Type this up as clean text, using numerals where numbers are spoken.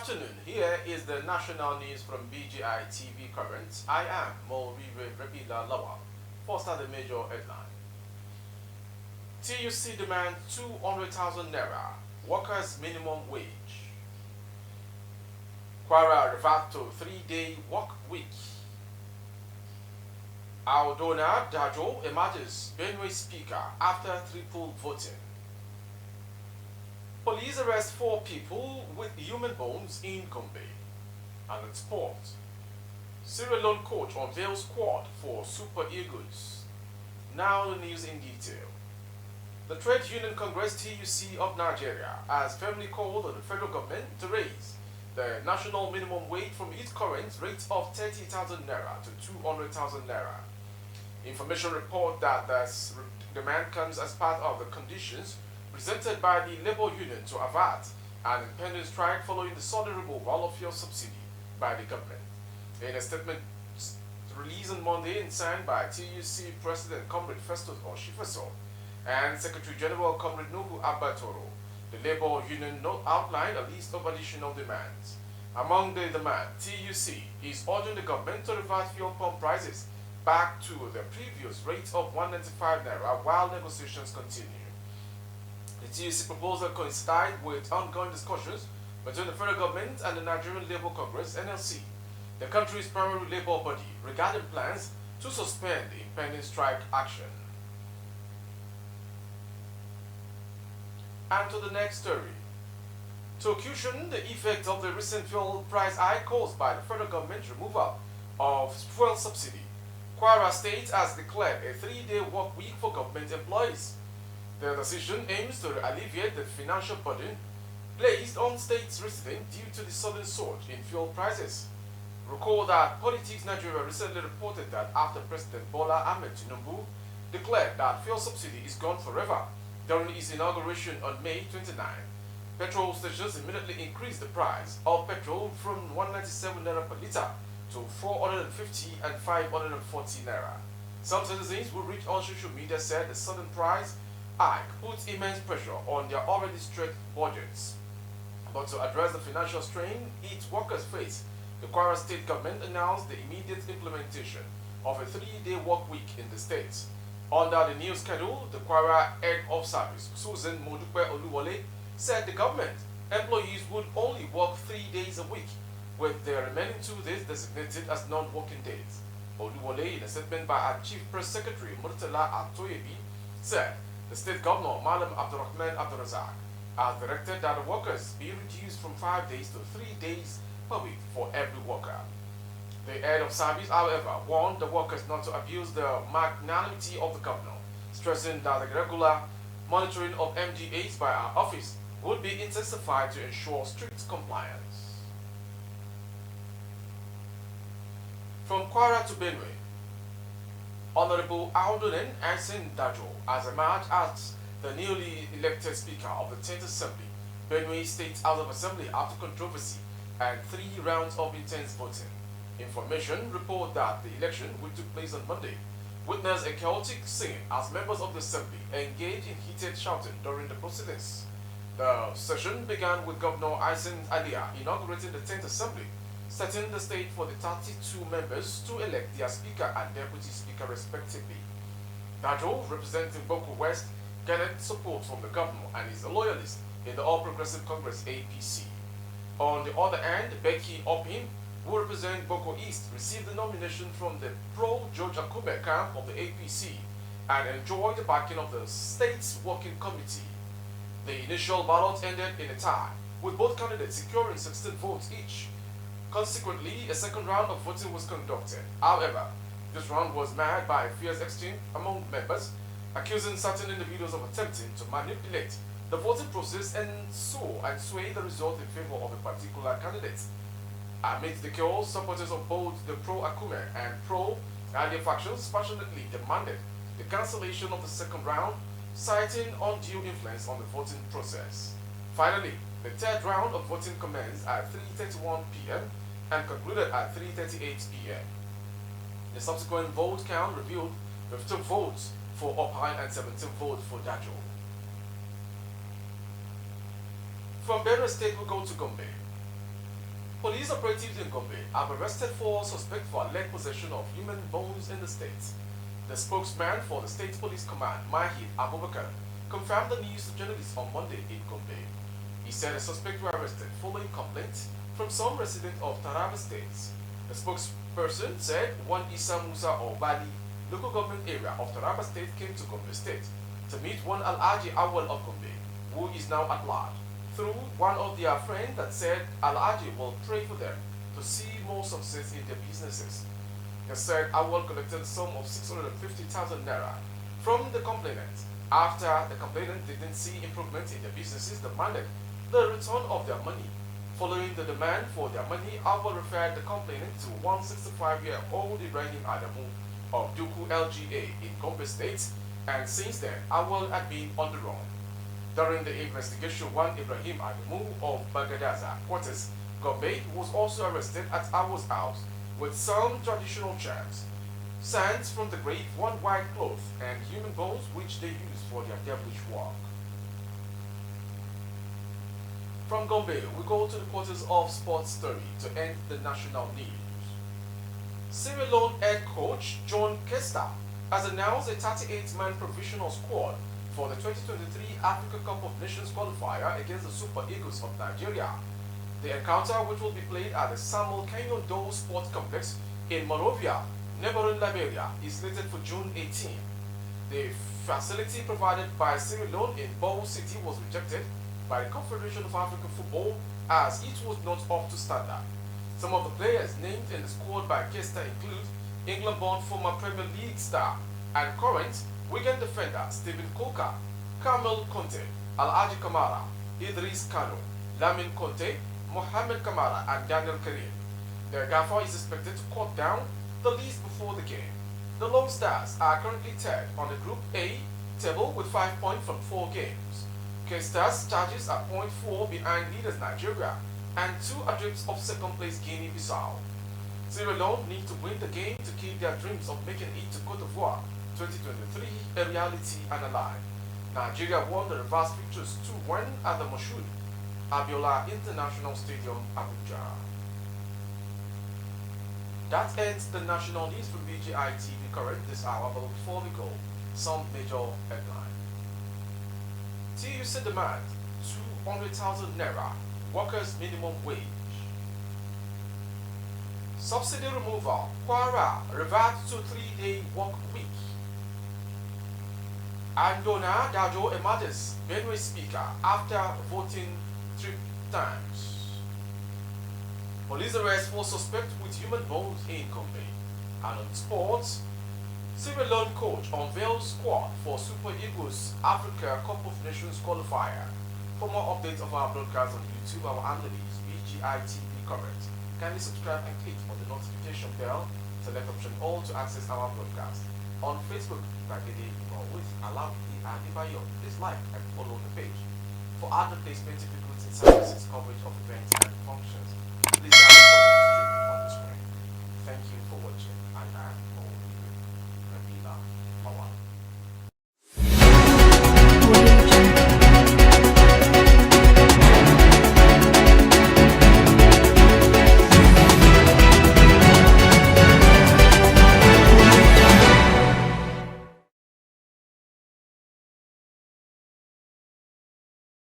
afternoon. Here is the national news from BGI TV Current. I am Moriwe Rabila Lawal. First are the major headline. TUC demand 200,000 naira, workers minimum wage. Kwara revert to 3-day work week. Aldona Dajo emerges Benue Speaker after triple voting. Police arrest 4 people with human bones in Gombe. And in sport, Sierra Leone coach unveils squad for Super Eagles. Now the news in detail. The Trade Union Congress TUC of Nigeria has firmly called on the federal government to raise the national minimum wage from its current rate of 30,000 naira to 200,000 naira. Information report that this demand comes as part of the conditions presented by the labor union to avert an impending strike following the sudden removal of fuel subsidy by the government. In a statement released on Monday and signed by TUC President Comrade Festus Oshifaso and Secretary General Comrade Nuhu Abatoro, the labor union outlined a list of additional demands. Among the demands, TUC is urging the government to revert fuel pump prices back to the previous rate of 195 naira while negotiations continue. The TUC proposal coincides with ongoing discussions between the federal government and the Nigerian Labour Congress (NLC), the country's primary labor body, regarding plans to suspend the impending strike action. And to the next story. To cushion the effect of the recent fuel price hike caused by the federal government's removal of fuel subsidy, Kwara State has declared a 3-day work week for government employees. The decision aims to alleviate the financial burden placed on states residents due to the sudden surge in fuel prices. Recall that Politics Nigeria recently reported that after President Bola Ahmed Tinubu declared that fuel subsidy is gone forever during his inauguration on May 29, petrol stations immediately increased the price of petrol from 197 naira per litre to 450 and 540 naira. Some citizens who reached on social media said the sudden price hike puts immense pressure on their already stretched budgets. But to address the financial strain its workers face, the Kwara state government announced the immediate implementation of a 3-day work week in the state. Under the new schedule, the Kwara head of service, Susan Modupe Oluwole, said the government employees would only work 3 days a week, with the remaining 2 days designated as non-working days. Oluwole, in a statement by our Chief Press Secretary Murtala Atoyebi, said the state governor, Malam Abdurrahman Abdurazak, has directed that the workers be reduced from 5 days to 3 days per week for every worker. The head of service, however, warned the workers not to abuse the magnanimity of the governor, stressing that the regular monitoring of MGAs by our office would be intensified to ensure strict compliance. From Kwara to Benue, Honorable Aldonen Aisen Dajo has emerged as the newly elected Speaker of the 10th Assembly, Benue State House of Assembly, after controversy and 3 rounds of intense voting. Information report that the election, which took place on Monday, witnessed a chaotic scene as members of the Assembly engaged in heated shouting during the proceedings. The session began with Governor Aisen Alia inaugurating the 10th Assembly, setting the stage for the 32 members to elect their Speaker and Deputy Speaker respectively. Dajo, representing Boko West, garnered support from the governor and is a loyalist in the All Progressive Congress (APC). On the other hand, Becky Opim, who represents Boko East, received the nomination from the pro-George Akume camp of the APC and enjoyed the backing of the state's working committee. The initial ballot ended in a tie, with both candidates securing 16 votes each. Consequently, a second round of voting was conducted. However, this round was marred by a fierce exchange among members, accusing certain individuals of attempting to manipulate the voting process and sway the result in favor of a particular candidate. Amidst the chaos, supporters of both the pro-Akume and pro-Alia factions passionately demanded the cancellation of the second round, citing undue influence on the voting process. Finally, the third round of voting commenced at 3:31 p.m. and concluded at 3:38 p.m. The subsequent vote count revealed 15 votes for Opine and 17 votes for Dajo. From Benue State, we go to Gombe. Police operatives in Gombe have arrested 4 suspects for alleged possession of human bones in the state. The spokesman for the State Police Command, Mahid Abubakar, confirmed the news to journalists on Monday in Gombe. He said the suspects were arrested following complaints from some residents of Taraba State. The spokesperson said one Issa Musa or Bali, local government area of Taraba State, came to Gombe State to meet one Al-Aji Awal of Gombe, who is now at large, through one of their friends that said Al-Aji will pray for them to see more success in their businesses. They said Awal collected a sum of 650,000 naira from the complainant. After the complainant didn't see improvement in their businesses, demanded the return of their money. Following the demand for their money, Awal referred the complainant to 165-year-old Ibrahim Adamu of Duku LGA in Gombe State, and since then, Awal had been on the run. During the investigation, one Ibrahim Adamu of Bagadaza quarters, Gombe, was also arrested at Awal's house with some traditional charms, sands from the grave, one white cloth, and human bones which they used for their devilish work. From Gombe, we go to the quarters of Sports Story to end the national news. Sierra Leone head coach John Kesta has announced a 38-man provisional squad for the 2023 Africa Cup of Nations qualifier against the Super Eagles of Nigeria. The encounter, which will be played at the Samuel Kenyon Doe Sports Complex in Monrovia, neighboring Liberia, is slated for June 18. The facility provided by Sierra Leone in Bow City was rejected by the Confederation of African Football as it was not up to standard. Some of the players named in the squad by Kesta include England-born former Premier League star and current Wigan defender Stephen Coker, Kamel Conte, Al-Aji Kamara, Idris Kano, Lamin Conte, Mohamed Kamara, and Daniel Karim. The gaffer is expected to cut down the list before the game. The Lone Stars are currently third on the Group A table with 5 points from 4 games. K-Stars charges are 0.4 behind leaders Nigeria and 2 adrift of second-place Guinea-Bissau. Sierra Leone need to win the game to keep their dreams of making it to Cote d'Ivoire 2023 a reality and alive. Nigeria won the reverse fixtures 2-1 at the Moshood Abiola International Stadium, Abuja. That ends the national news from BGI TV Current this hour, but before we go, some major headlines. TUC demand 200,000 naira workers minimum wage. Subsidy removal, Kwara reverts to 3-day work week. Andona Dajo emerges Benue Speaker after voting 3 times. Police arrest 4 suspects with human bones in Gombe. And on sports, Sierra Leone coach unveils squad for Super Eagles Africa Cup of Nations qualifier. For more updates of our broadcast on YouTube, our handle is BGI TV Current. Kindly subscribe and click on the notification bell. Select option all to access our broadcast. On Facebook, Bagede with Alawi and Ibayo. Please like and follow the page. For other placement difficulties and services coverage of events and functions, please download the stream on the screen. Thank you for watching and